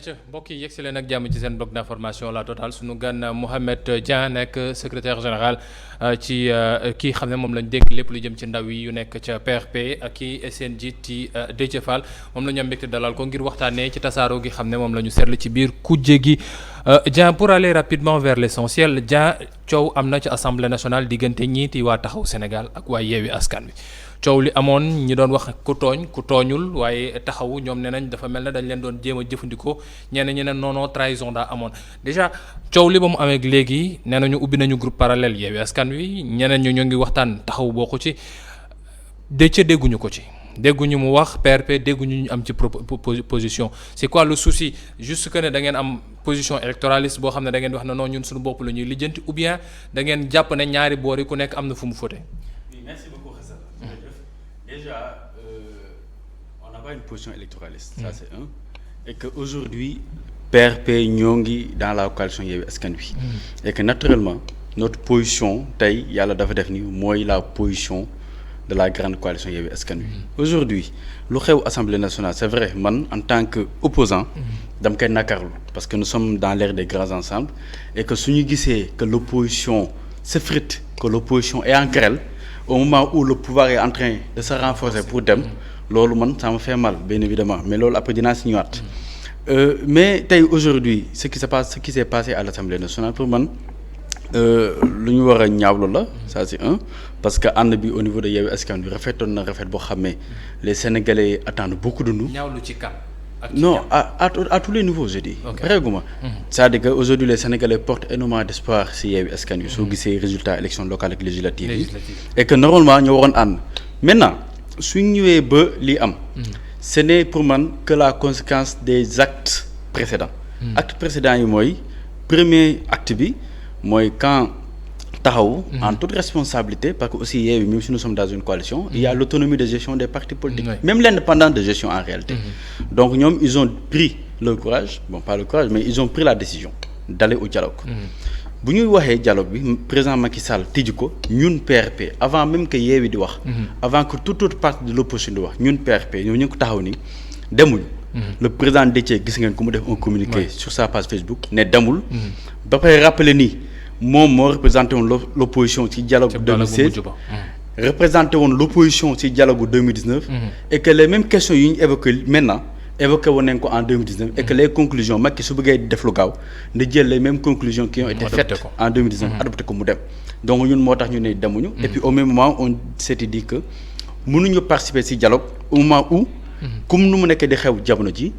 ayca mbokk yi yegsi leen ak jàmm ci seen bloc d'information la totale sunu gan Mouhamed Dieng nekk secrétaire général ci kii xam ne moom lañ dénk lépp lu jëm ci ndaw yi yu nekk ca PRP ak kii seen jiit ci Déthié Fall moom la ñu am mbégte dalal ko ngir waxtaanee ci tasaaroo gi xam ne moom la ñu seetlu ci biir kujje gi Dieng pour aller rapidement vers l'essentiel Dieng coow am na ci assemblée nationale diggante ñiiti waa taxaw Sénégal ak waa yeewi askan wi. coow li amoon ñi doon wax ku tooñ ku tooñul waaye taxawu ñoom ne nañ dafa mel ne dañ leen doon jéem a jëfandikoo ñenn ñi ne non trahison daa amoon déjà coow li ba mu amee léegi nee nañu ubbi nañu groupe parallèle Yewwi Askan Wi ñeneen ñu ngi waxtaan taxawu bokku ci Déthié dégguñu ko ci dégguñu mu wax PRP dégguñu ñu am ci position c'est quoi le souci juste que ne da ngeen am position électoraliste boo xam ne da ngeen wax ne non ñun suñu bopp la ñuy lijjanti ou bien da ngeen jàpp ne ñaari boor yi ku nekk am na fu mu fóote. Déjà, on n'a pas une position électoraliste, ça c'est un. Et qu'aujourd'hui, PRP ñoo ngi dans la coalition Yewwi Askan Wi. Et que naturellement, notre position, tey yàlla dafa def ni mooy la position de la grande coalition Yewwi Askan Wi. Aujourd'hui, lu xew Assemblée nationale, c'est vrai, man en tant que opposant dama koy nakarlu parce que nous sommes dans l'ère des grands ensembles et que suñu gisee que l'opposition s'effrite, que l'opposition est en querelle, au moment où le pouvoir est en train de se renforcer pour dem loolu man ça me fait mal bien évidemment mais loolu après dinaa si ñëwaat mais tey aujourd'hui ce qui s'est passé à l'Assemblée nationale pour man lu ñu war a ñaawlu la ça c'est un parce que ànd bi au niveau de Yewwi Askan Wi rafetoon na rafet boo xam ne les Sénégalais attendent beaucoup de nous. ñaawlu ci kan. Non, à tous les niveaux, je dis. Régulièrement. C'est-à-dire qu'aujourd'hui, les Sénégalais portent énormément d'espoir si Yewwi Askan Wi soo gisee résultats élections locales ak législatives yi. Et que normalement ñoo waroon ànd. Maintenant suñ ñëwee ba lii am. Ce n'est pour man que la conséquence des actes précédents. Actes précédents yi mooy premier acte bi mooy quand taxaw en toute responsabilité parce que aussi Yewwi même si nous sommes dans une coalition il y a l'autonomie de gestion des partis politiques même l'indépendance de gestion en réalité donc ñoom ils ont pris le courage bon pas le courage mais ils ont pris la décision d'aller au dialogue bu ñuy waxee dialogue bi président Macky Sall tijji ko ñun PRP avant même que Yewwi di wax avant que toute autre partie de l'opposition di wax ñun PRP ñoo ñu ko taxaw ni demuñu le président Déthié gis ngeen ko mu def un communiqué sur sa page Facebook ne demul ba pare rappeler nii moom moo représenté woon l'opposition ci dialogue 2016 représenté woon l'opposition ci dialogue 2019 et que les mêmes questions yu ñu évoqué maintenant évoqué woon nañ ko en 2019 et que les conclusions Macky su bëggee def lu gaaw na jël les mêmes conclusions qui ont été faites en 2019 adopté ko mu dem donc ñun moo tax ñu ne demuñu et puis au même moment on s'était dit que mënuñu participer ci dialogue au moment où comme nu mu nekkee di xew jamono ji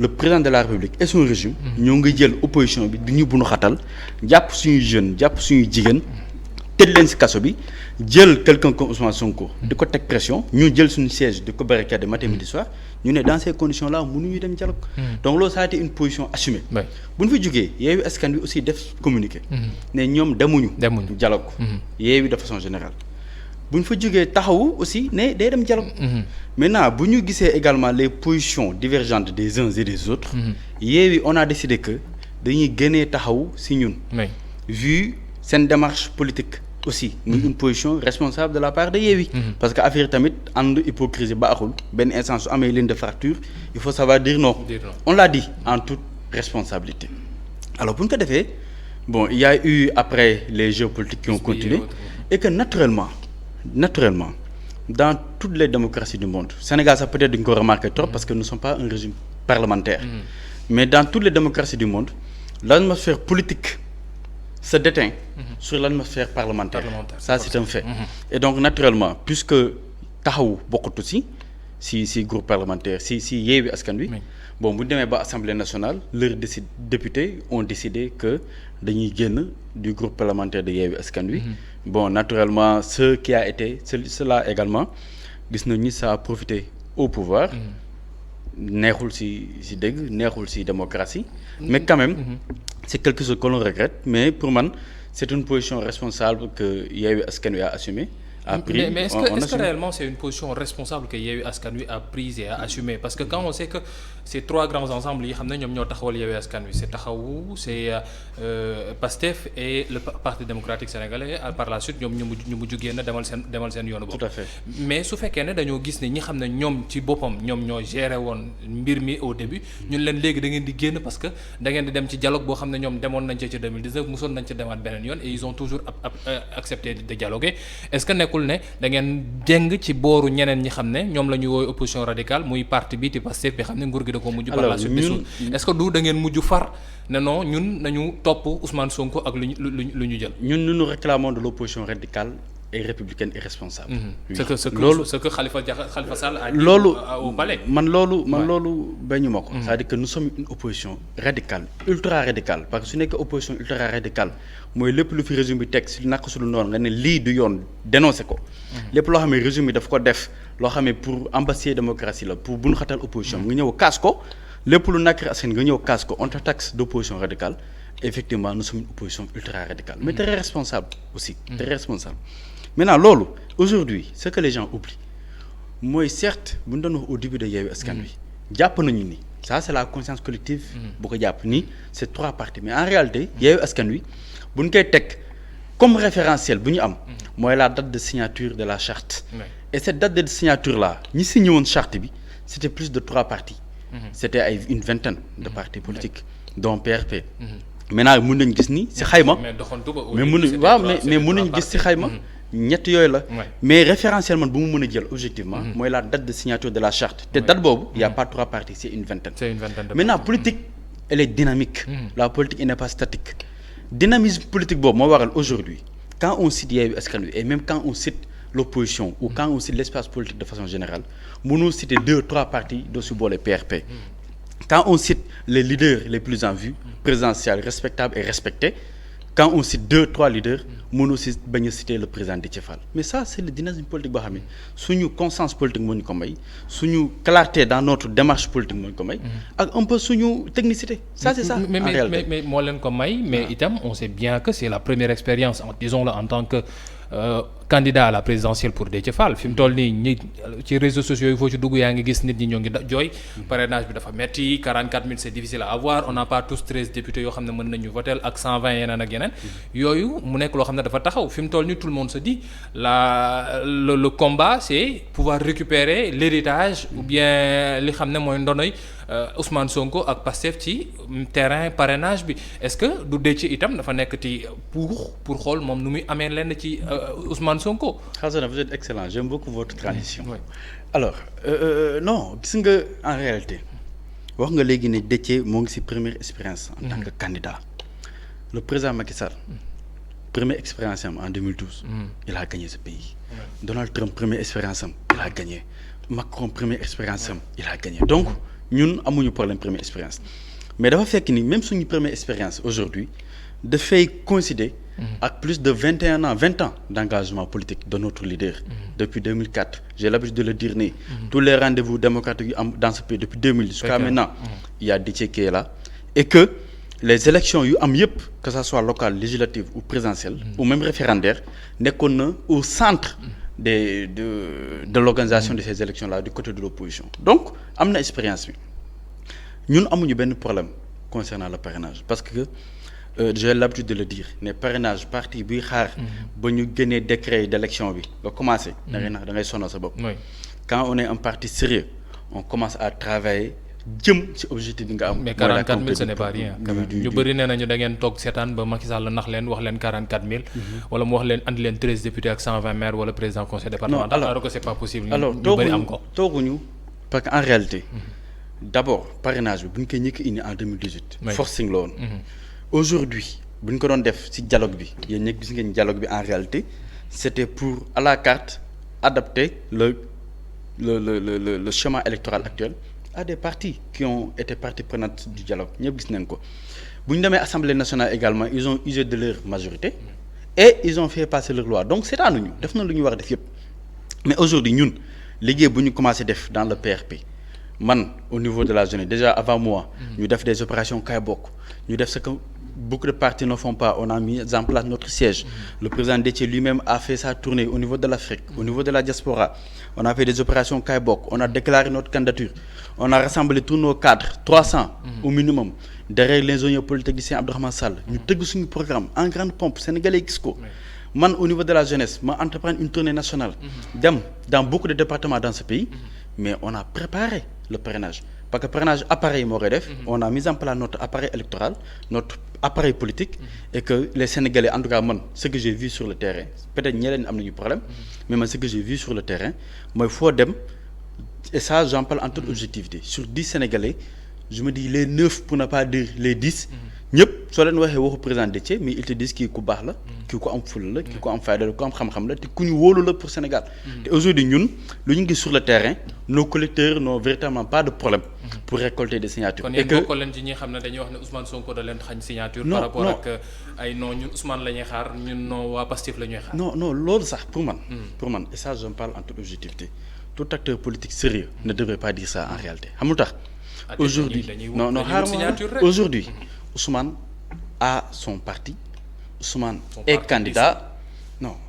le président de la République et son régime ñoo ngi jël opposition bi di ñu bunu xatal jàpp suñuy jeunes jàpp suñuy jigéen tëj leen ci kaso bi jël quelqu'un comme Ousmane Sonko di ko teg pression ñu jël suñu siège di ko barricade matin midi soir ñu ne dans ces conditions là mënuñu dem dialogue donc loolu ça a été une position assumée bu ñu fa jógee Yewwi Askan Wi aussi def communiqué ne ñoom demuñu dialogue Yewwi de façon générale bu ñu fa jógee taxawu aussi ne day dem dialogue maintenant bu ñu gisee également les positions divergentes des uns et des autres Yewwi on a décidé que dañuy gënee taxawu ci ñun vu seen démarche politique aussi muy une position responsable de la part de Yewwi parce que affaire tamit ànd hypocrisie baaxul benn instance su amee ligne de fracture il faut savoir dire non on l'a dit en toute responsabilité alors bu ñu ko defee bon il y a eu après les jeux politiques qui ont continué et que naturellement dans toutes les démocraties du monde Sénégal ça peut-être duñ ko remarquer trop parce que nous ne sommes pas un régime parlementaire mais dans toutes les démocraties du monde l'atmosphère politique se déteint sur l'atmosphère parlementaire ça c'est un fait et donc naturellement puisque taxawu bokkatu si groupe parlementaire si Yewwi Askan Wi bon bu ñu demee ba Assemblée nationale leurs députés ont décidé que dañuy génn du groupe parlementaire de Yewwi Askan Wi bon naturellement cela également gis nañ ni ça a profité au pouvoir neexul ci dégg neexul ci démocratie mais quand même c'est quelque chose que l'on regrette mais pour man c'est une position responsable que Yewwi Askan Wi a assumé a pris. Mais est-ce que réellement c'est une position responsable que Yewwi Askan Wi a prise et a assumée parce que quand on sait que ces trois grands ensembles yi xam ne ñoom ñoo taxawal Yewwi Askan Wi c'est Taxawu c'est PASTEF et le Parti démocratique sénégalais par la suite ñoom ñu mujj génn demal seen yoonu bopp. Tout à fait. Mais su fekkee ne dañoo gis ne ñi xam ne ñoom ci boppam ñoom ñoo géré woon mbir mi au début ñun leen léegi da ngeen di génn parce que da ngeen di dem ci dialogue boo xam ne ñoom demoon nañ ci 2019 mosoon nañ ci demaat beneen yoon et ils ont toujours accepté de dialoguer est-ce que nekkul ne da ngeen jeng ci booru ñeneen ñi xam ne ñoom la ñu wooy opposition radicale muy parti bi ti Pastef bi xam ne nguur gi da ko mujj par la suite dissoudre est-ce que du da ngeen mujj far ne non ñun nañu topp Ousmane Sonko ak lu ñu jël. ñun nous réclamons de l'opposition radicale et républicaine et responsable. Ce que Khalifa Sall a dit au palais. loolu bañu ma ko. c'est-à-dire que nous sommes une opposition radicale ultra radicale parce que su nekkee opposition ultra radicale mooy lépp lu fi régime bi teg si naka su dul noonu nga ne lii du yoon dénoncer ko. lépp loo xam ne régime bi daf ko def loo xam ne pour embasser démocratie la pour bu ñu xatal opposition nga ñëw kaas ko lépp lu nakari askan nga ñëw kaas ko on te taxe d'opposition radicale effectivement nous sommes une opposition ultra radicale. mais très responsable aussi. très responsable. Maintenant loolu aujourd'hui ce que les gens oublient mooy certes bu ñu doon wax au début de Yewwi Askan Wi jàpp nañu ni ça c'est la conscience collective bu ko jàpp ni c'est trois partis mais en réalité Yewwi Askan Wi bu ñu koy teg comme référentiel bu ñu am mooy la date de signature de la charte et cette date de signature là ñi signé woon charte bi c'était plus de 3 partis c'était ay une vingtaine de partis politiques dont PRP maintenant mën nañu gis ni ci xayma mais mën nañu gis ci xayma ñett yooyu la mais référentiellement bu mu mën a jël objectivement mooy la date de signature de la charte te date boobu il y a pas 3 partis c'est une vingtaine maintenant politique elle est dynamique la politique elle n'est pas statique dynamisme politique boobu moo waral aujourd'hui quand on cite Yewwi Askan Wi et même quand on cite l'opposition ou quand on cite l'espace politique de façon générale mënoo citer 2-3 partis doo si boole PRP quand on cite les leaders les plus en vue présidentiels respectables et respectés quand on cite 2-3 leaders mënoo si bañ a citer le président Déthié Fall mais ça c'est le dynamisme politique boo xam ne suñu conscience politique moo ñu ko may suñu clarté dans notre démarche politique moo ñu ko may ak un peu suñu technicité ça c'est ça en réalité mais moo leen ko may mais itam on sait bien que c'est la première expérience disons-le en tant que candidat à la présidentielle pour Déthié Fall fi mu toll nii ñi ci réseaux sociaux yi foo ci dugg yaa ngi gis nit ñi ñoo ngi jooy parrainage bi dafa metti 44 000 c'est difficile à avoir on n'a pas tous 13 députés yoo xam ne mën nañu voter ak 120 yeneen ak yeneen yooyu mu nekk loo xam ne dafa taxaw fi mu toll nii tout le monde se dit le combat c'est pouvoir récupérer l'héritage ou bien li xam ne mooy ndonoy Ousmane Sonko ak Pastef ci terrain parrainage bi est-ce que du Déthié itam dafa nekk ci pour xool moom nu muy amee lenn ci Ousmane Sonko. Khazana, vous êtes excellent, j'aime beaucoup votre transition. Oui. Alors non gis nga en réalité wax nga léegi ne Déthié moo ngi ci première expérience en tant que candidat le président Macky Sall première expérience am en 2012 il a gagné ce pays Donald Trump première expérience am il a gagné Macron première expérience am il a gagné donc ñun amuñu problème première expérience mais dafa fekk ni même suñu première expérience aujourd'hui dafay coïncider ak plus de 20 ans d'engagement politique de notre leader depuis 2004 j'ai l'habitude de le dire ni tous les rendez-vous démocratiques yu am dans ce pays depuis 2000 jusqu'à maintenant il y a Déthié qui est là et que les élections yu am yëpp que ça soit locale législative ou présidentielle ou même référendaire nekkoon na au centre de l'organisation de ces élections-là du côté de l'opposition donc am na expérience bi ñun amuñu benn problème concernant le parrainage parce que j'ai l'habitude de le dire ne parrainage parti buy xaar ba ñu génnee décret d'élection bi nga commencé da ngay sonal sa bopp quand on est un parti sérieux on commence à travailler jëm ci objectif bi nga am mais 44 000 ce n'est pas rien ñu bëri nee nañu da ngeen toog seetaan ba Macky Sall nax leen wax leen 44 000 wala mu wax leen andi leen 13 députés ak 120 maires wala président conseil départemental alors que c'est pas possible alors ñu bëri am ko tooguñu parce que en réalité d'abord parrainage bi bu ñu koy ñëkk indi en 2018 forcing la woon aujourd'hui bu ñu ko doon def ci dialogue bi yéen ñëpp gis ngeen dialogue bi en réalité c'était pour à la carte adapter le schéma électoral actuel à des partis qui ont été partie prenante du dialogue ñëpp gis nañ ko bu ñu demee Assemblée nationale également ils ont usé de leur majorité et ils ont fait passer leur loi donc seetaanuñu def na lu ñu war a def yëpp mais aujourd'hui ñun liggéey bu ñu commencé def dans le PRP man au niveau de la jeunesse déjà avant moi ñu def des opérations kay bokk ñu def ce que beaucoup de partis ne font pas. On a mis en place notre siège. Le président Déthié lui-même a fait sa tournée au niveau de l'Afrique, au niveau de la diaspora. On a fait des opérations Kaybok. On a déclaré notre candidature. On a rassemblé tous nos cadres, 300 au minimum, derrière l'ingénieur polytechnicien Abdourahmane Sall. Nous avons un programme en grande pompe, sénégalais Xco. Man, au niveau de la jeunesse, je entreprendre une tournée nationale. Dans beaucoup de départements dans ce pays, mais on a préparé le parrainage. Parce que le parrainage appareil Moredef, on a mis en place notre appareil électoral, notre appareil politique, et que les Sénégalais, en tout cas, moi, ce que j'ai vu sur le terrain, peut-être qu'il y a un problème, mais moi, ce que j'ai vu sur le terrain, moi, il faut dem, et ça, j'en parle en toute objectivité. Sur 10 Sénégalais, je me dis les 9 pour ne pas dire les 10. ñëpp soo leen waxee waxu président Déthié mais ils te disent kii ku baax la kii ku am ful la kii ku am fayda la ku am xam-xam la te ku ñu wóolu la pour Sénégal te aujourd'hui ñun lu ñu gis sur le terrain nos collecteurs n'ont véritablement pas de problème pour récolter des signatures. kon yéen bokkoo leen ci ñi xam ne dañuy wax ne Ousmane Sonko da leen xañ signature. par rapport ak ay non ñun Ousmane la ñuy xaar ñun non waa Pastef la ñuy xaar. non loolu sax pour man et ça j'en parle en toute objectivité tout acteur politique sérieux ne devrait pas dire ça en réalité xam nga lu tax aujourd'hui aujourd'hui Ousmane a son parti, Ousmane est candidat,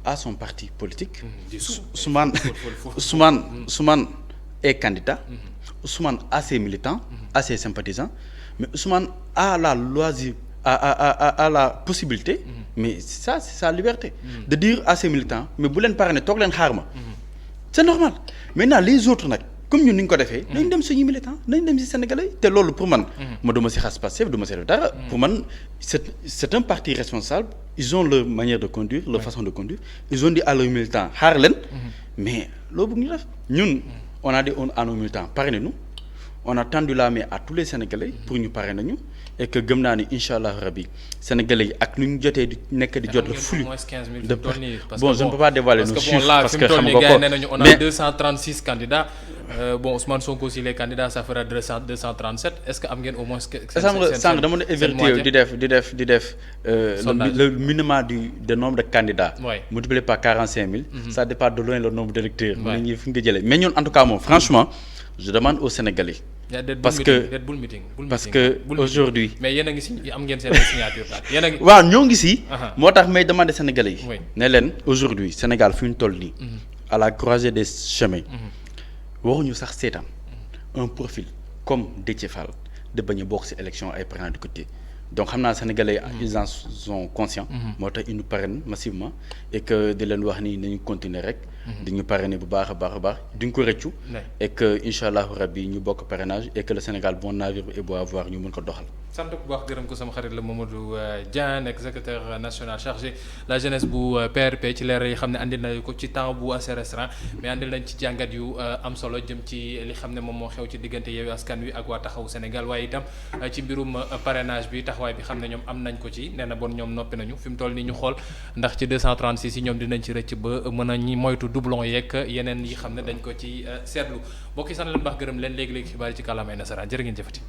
a son parti politique. Ousmane est candidat, Ousmane a ses militants, a ses sympathisants, mais Ousmane a la loisir, a la possibilité, mais ça c'est sa liberté, de dire à ses militants, mais vous l'en parlez, c'est normal. Maintenant les autres, comme nous l'avons fait, nous sommes des militants, nous sommes des Sénégalais. C'est ce pour moi. Je ne sais pas pour moi, c'est un parti responsable. Ils ont leur manière de conduire, leur façon de conduire. Ils ont dit à leurs militants, Harlen, mais nous, on a dit à nos militants, parrainez-nous. On a tendu la main à tous les Sénégalais pour nous parrainer nous. Et que Gumnani, Inch'Allah Rabbi, Sénégalais, avec nous, le flux. Bon, je ne peux pas dévoiler nos chiffres parce que on a 236 candidats. Bon, Ousmane Sonko, si les candidats, ça fera 237. Est-ce que Amgen au moins. Ça me demande le minimum du nombre de candidats multiplié par 45 000. Ça dépend de loin le nombre d'électeurs. Mais nous, en tout cas, franchement, je demande aux Sénégalais. Parce que aujourd'hui. Mais il y a une signature. Oui, nous ici, moi je demande aux Sénégalais. Aujourd'hui, Sénégal fait une tolle à la croisée des chemins. Nous avons un profil comme Déthié Fall de bañ a bokk ci élection ay parrainage de côté. Donc les Sénégalais ils en sont conscients. Ils nous parrainent massivement et que de leen wax ni nañu continuer rek. di ñu parrainer bu baax a baax duñ ko rëccu. Et que Inch'Allah Rabbi ñu bokk parrainage et que le Sénégal bon navire et beau avoir ñu mën ko doxal. sant bu baax gërëm ko sama xarit la Mamadou Dieng nekk secrétaire national chargé la jeunesse bu PRP ci leer yi xam ne andil nañu ko ci temps bu assez restreint mais andil nañ ci jàngat yu am solo jëm ci li xam ne moom moo xew ci diggante Yewwi Askan Wi ak waa Taxawu Sénégal waaye itam ci mbirum parrainage bi taxawaay bi xam ne ñoom am nañ ko ci nee na bon ñoom noppi nañu fi mu toll nii ñu xool ndax ci 236 yi ñoom dinañ ci rëcc ba mën a ñi moytu doublon yeeg yeneen yi xam ne dañ ko ci seetlu mbokk yi sant leen baax gërëm leen léegi-léegi xibaar yi ci kàllaamay nasaraan jërë ngeen jëfati